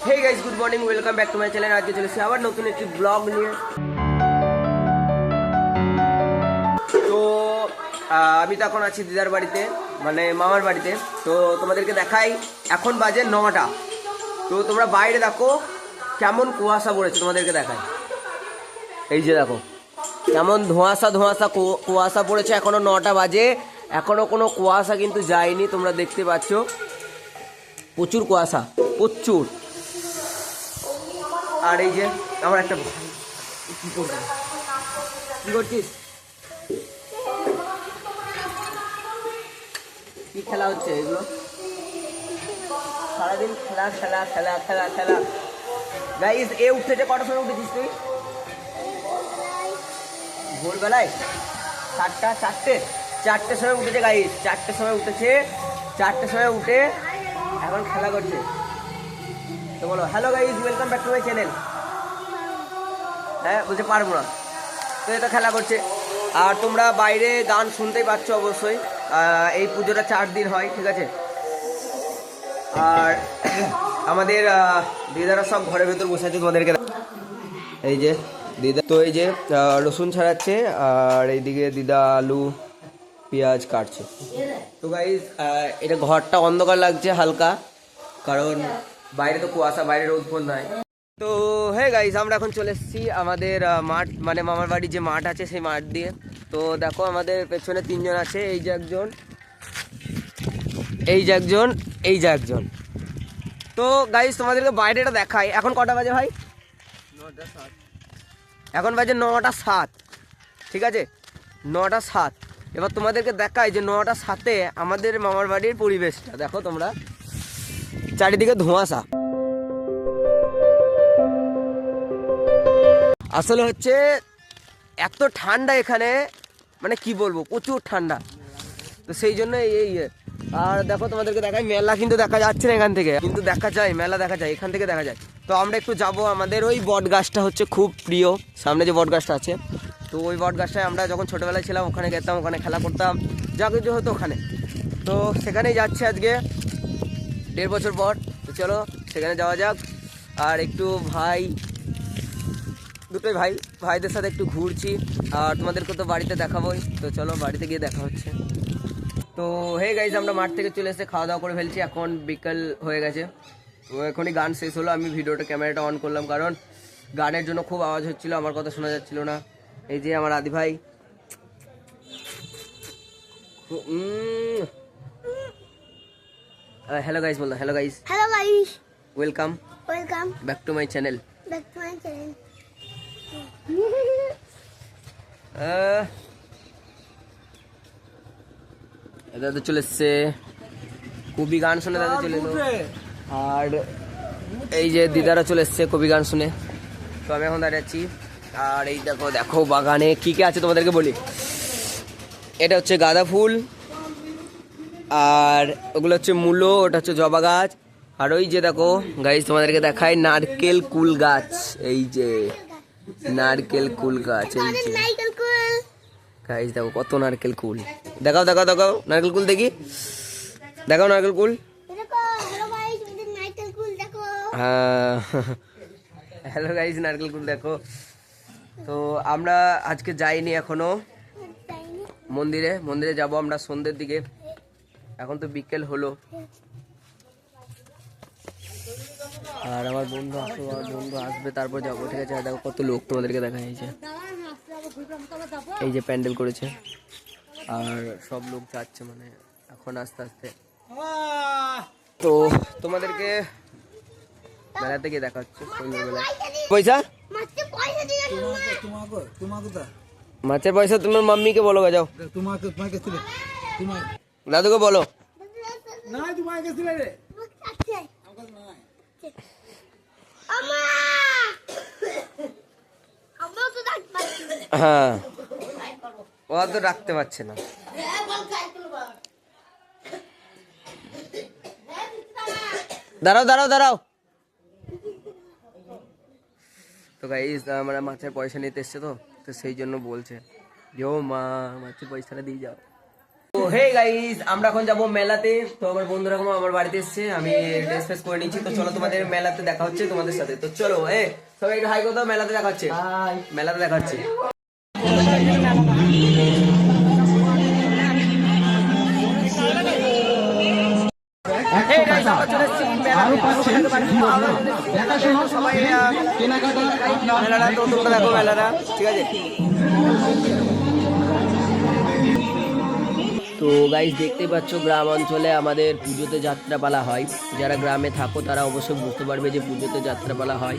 Hey guys, good morning, welcome back to my channel. আজকে চলেছি আবার নতুন একটি ব্লগ নিয়ে। তো আমি তো এখন আছি দিদার বাড়িতে, মানে মামার বাড়িতে। তো তোমাদেরকে দেখাই, এখন বাজে 9টা। তো তোমরা বাইরে দেখো কেমন কুয়াশা পড়েছে, তোমাদেরকে দেখাই। এই যে দেখো কেমন ধোঁয়াশা ধোঁয়াশা কুয়াশা পড়েছে। এখনো 9টা বাজে, এখনো কোনো কুয়াশা কিন্তু যায়নি। তোমরা দেখতে পাচ্ছ প্রচুর কুয়াশা, প্রচুর। আর এই যে আমার একটা ভাই, কি করছিস, কি করছিস, কি খেলা হচ্ছে এগুলো? সারাদিন খেলা খেলা খেলা খেলা খেলা। গাইস, এ উঠেছে কটার সময় উঠেছিস তুই? ভোরবেলায় 4টার সময় উঠেছে গাইস, 4টার সময় উঠেছে। 4টার সময় উঠে এখন খেলা করছে। তো বলো hello guys, welcome back to my channel. হ্যাঁ, বলতে পারবো না। তো এটা খেলা করছে। আর তোমরা বাইরে গান শুনতেই পাচ্ছ অবশ্যই। এই পুজোটা 4 দিন হয়, ঠিক আছে। আর আমাদের দিদারা সব ঘরের ভেতর বসে আছে, তোমাদেরকে এই যে দিদা তো এই যে রসুন ছাড়াচ্ছে, আর এইদিকে দিদা আলু পেঁয়াজ কাটছে। তো গাইজ এটা ঘরটা অন্ধকার লাগছে হালকা, কারণ বাইরে তো কুয়াশা, বাইরে রোদ ফোন নাই। তো হ্যাঁ গাইজ, আমরা এখন চলে এসেছি আমাদের মাঠ, মানে মামার বাড়ির যে মাঠ আছে সেই মাঠ দিয়ে। তো দেখো আমাদের পেছনে 3 জন আছে, এই যে একজন, এই যে একজন, এই যে একজন। তো গাইজ তোমাদেরকে বাইরেটা দেখাই। এখন কটা বাজে ভাই? 9টা 7। এখন বাজে 9টা 7, ঠিক আছে, 9টা 7। এবার তোমাদেরকে দেখাই যে 9টা 7-এ আমাদের মামার বাড়ির পরিবেশটা দেখো তোমরা। চারিদিকে ধোঁয়াশা। আসলে হচ্ছে এত ঠান্ডা এখানে, মানে কি বলবো, প্রচুর ঠান্ডা। তো সেই জন্য এই আর দেখো তোমাদেরকে দেখাই, মেলা কিন্তু দেখা যাচ্ছে না এখান থেকে, কিন্তু দেখা যায়, মেলা দেখা যায় এখান থেকে দেখা যায়। তো আমরা একটু যাব, আমাদের ওই বট গাছটা হচ্ছে খুব প্রিয়, সামনে যে বট গাছটা আছে। তো ওই বট গাছটায় আমরা যখন ছোটোবেলায় ছিলাম ওখানে যেতাম, ওখানে খেলা করতাম, যা কিছু হতো ওখানে। তো সেখানেই যাচ্ছে আজকে 1.5 বছর পর। তো চলো সেখানে যাওয়া যাক। আর একটু দুটোই ভাইদের সাথে একটু ঘুরছি, আর তোমাদেরকে তো বাড়িতে দেখাবোই। তো চলো বাড়িতে গিয়ে দেখা হচ্ছে। তো হে গাইজ, আমরা মাঠ থেকে চলে এসে খাওয়া দাওয়া করে ফেলছি, এখন বিকেল হয়ে গেছে। তো এখনই গান শেষ হলো, আমি ক্যামেরাটা অন করলাম, কারণ গানের জন্য খুব আওয়াজ হচ্ছিল, আমার কথা শোনা যাচ্ছিল না। এই যে আমার আদি ভাই, হ্যালো গাইজ বললো, hello guys, welcome back to my channel. দাদা চলে এসছে, কবি গান শুনে দাদা চলে এলো। আর এই যে দিদারা চলে এসছে কবি গান শুনে। তো আমি এখন দাঁড়িয়ে আছি, আর এই দেখো দেখো বাগানে কি কি আছে তোমাদেরকে বলি। এটা হচ্ছে গাঁদা ফুল, আর ওগুলো হচ্ছে মূলো, ওটা হচ্ছে জবা গাছ। আর ওই যে দেখো গাইজ, তোমাদেরকে দেখায় নারকেল কুল গাছ। এই যে নারকেল কুল গাছ, এই যে গাইজ দেখো কত নারকেল কুল। দেখাও দেখাও দেখাও নারকেল কুল, দেখি দেখাও নারকেল কুল। হ্যাঁ, হ্যালো গাইজ, নারকেল কুল দেখো। তো আমরা আজকে যাইনি এখনো মন্দিরে যাব আমরা সন্ধ্যের দিকে, এখন তো বিকেল হলো। আর আমার বন্ধু আসবে তারপর যাবো, ঠিক আছে। দেখো কত লোক, তোমাদেরকে দেখা যাচ্ছে, এই যে প্যান্ডেল করেছে, আর সব লোক যাচ্ছে, মানে এখন আস্তে আস্তে। তো তোমাদেরকে মেলাতে গিয়ে দেখা হচ্ছে সন্ধ্যেবেলায়। পয়সা, মাছের পয়সা তোমার মাম্মিকে বলো, যাও দাদুকে বলো। হ্যাঁ, ও তো রাখতে পারছে না। দাঁড়াও দাঁড়াও দাঁড়াও। তো গাইস, মানে মাছের পয়সা নিতে এসছে, তো সেই জন্য বলছে যে ও মা মাছের পয়সাটা দিয়ে যাও। তো তো হে গাইস, আমরা এখন যাবো মেলাতে। তো আমার বন্ধুরা আমার বাড়িতে এসছে, আমি ড্রেস ফ্রেস করে নিচ্ছি। তো চলো তোমাদের মেলাতে দেখা হচ্ছে তোমাদের সাথে। তো চলো সবাই একটু হাই করো, মেলাতে দেখা হচ্ছে। মেলাতে দেখা হচ্ছে। মেলাটা তো তোমরা দেখো, মেলাটা ঠিক আছে। তো গাইস দেখতেই পাচ্ছ, গ্রাম অঞ্চলে আমাদের পুজোতে যাত্রাপালা হয়। যারা গ্রামে থাকো তারা অবশ্যই বুঝতে পারবে যে পুজোতে যাত্রাপালা হয়।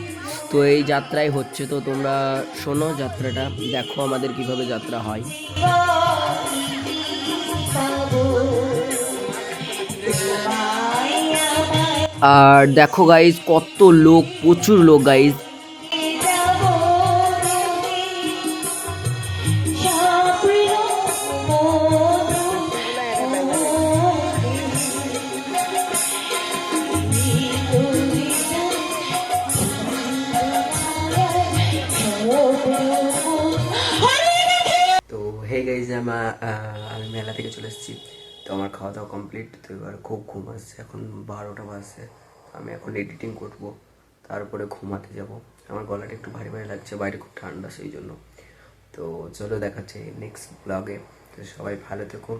তো এই যাত্রাই হচ্ছে, তো তোমরা শোনো যাত্রাটা, দেখো আমাদের কিভাবে যাত্রা হয়। আর দেখো গাইস, কত লোক, প্রচুর লোক গাইস। তো হে গাইজ, আমি মেলা থেকে চলে এসেছি। তো আমার খাওয়া দাওয়া কমপ্লিট। তো এবার খুব ঘুম আসছে, এখন 12টা বাজছে। আমি এখন এডিটিং করব, তারপরে ঘুমাতে যাব। আমার গলাটা একটু ভারী ভারী লাগছে, বাইরে খুব ঠান্ডা, সেই জন্য। তো চলো দেখাচ্ছে নেক্সট ব্লগে। তো সবাই ভালো থেকো।